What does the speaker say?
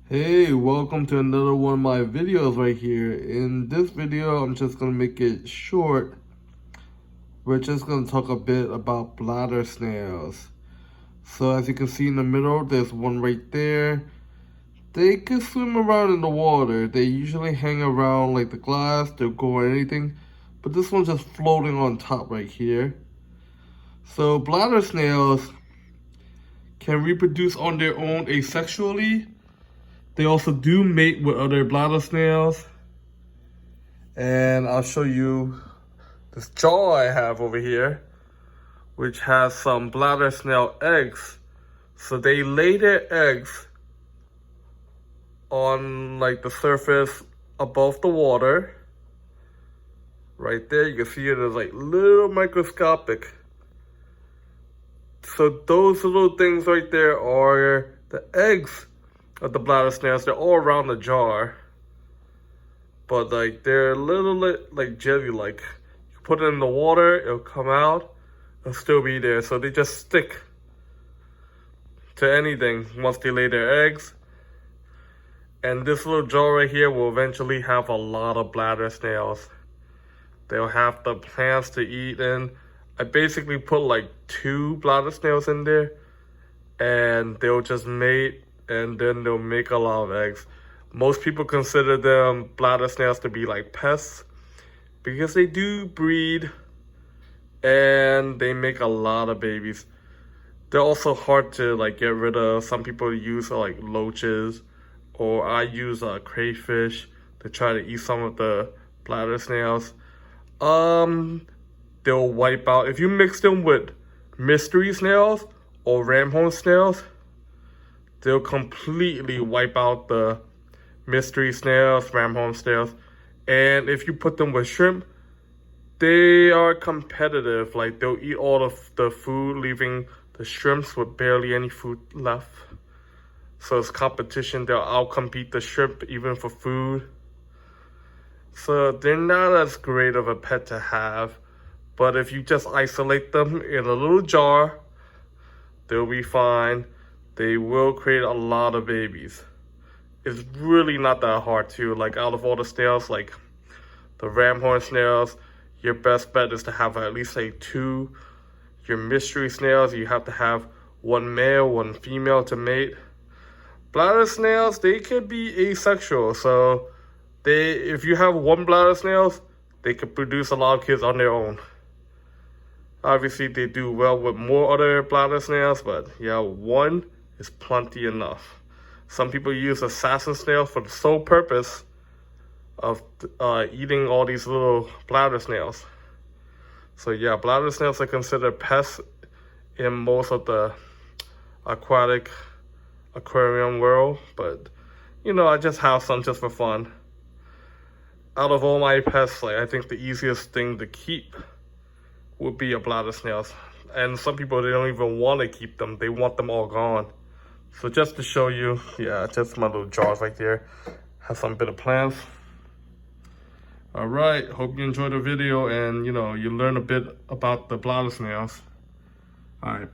Hey, welcome to another one of my videos right here. In this video, I'm just going to make it short. We're just going to talk a bit about bladder snails. So as you can see in the middle, there's one right there. They can swim around in the water. They usually hang around like the glass, they'll go or anything. But this one's just floating on top right here. So bladder snails can reproduce on their own asexually. They also do mate with other bladder snails. And I'll show you this jar I have over here, which has some bladder snail eggs. So they lay their eggs on like the surface above the water. Right there, you can see it is like little microscopic. So those little things right there are the eggs of the bladder snails. They're all around the jar, but like they're a little like jelly-like. You put it in the water, it'll come out, it'll still be there. So they just stick to anything once they lay their eggs. And this little jar right here will eventually have a lot of bladder snails. They'll have the plants to eat in. I basically put like 2 bladder snails in there, and they'll just mate, and then they'll make a lot of eggs. Most people consider them bladder snails to be like pests because they do breed and they make a lot of babies. They're also hard to like get rid of. Some people use like loaches, or I use crayfish to try to eat some of the bladder snails. They'll wipe out if you mix them with mystery snails or ramhorn snails. They'll completely wipe out the mystery snails, ramhorn snails. And if you put them with shrimp, they are competitive. Like they'll eat all of the food, leaving the shrimps with barely any food left. So it's competition. They'll outcompete the shrimp even for food. So they're not as great of a pet to have. But if you just isolate them in a little jar, they'll be fine. They will create a lot of babies. It's really not that hard too. Like out of all the snails, like the ramhorn snails, your best bet is to have at least like 2. Your mystery snails, you have to have 1 male, 1 female to mate. Bladder snails, they could be asexual. So if you have 1 bladder snails, they could produce a lot of kids on their own. Obviously, they do well with more other bladder snails, but yeah, 1 is plenty enough. Some people use assassin snails for the sole purpose of eating all these little bladder snails. So yeah, bladder snails are considered pests in most of the aquarium world, but you know, I just have some just for fun. Out of all my pests, like I think the easiest thing to keep would be a bladder snails. And some people, they don't even want to keep them. They want them all gone. So just to show you, yeah, just my little jars right there. Have some bit of plants. All right, hope you enjoyed the video and, you know, you learn a bit about the bladder snails. All right.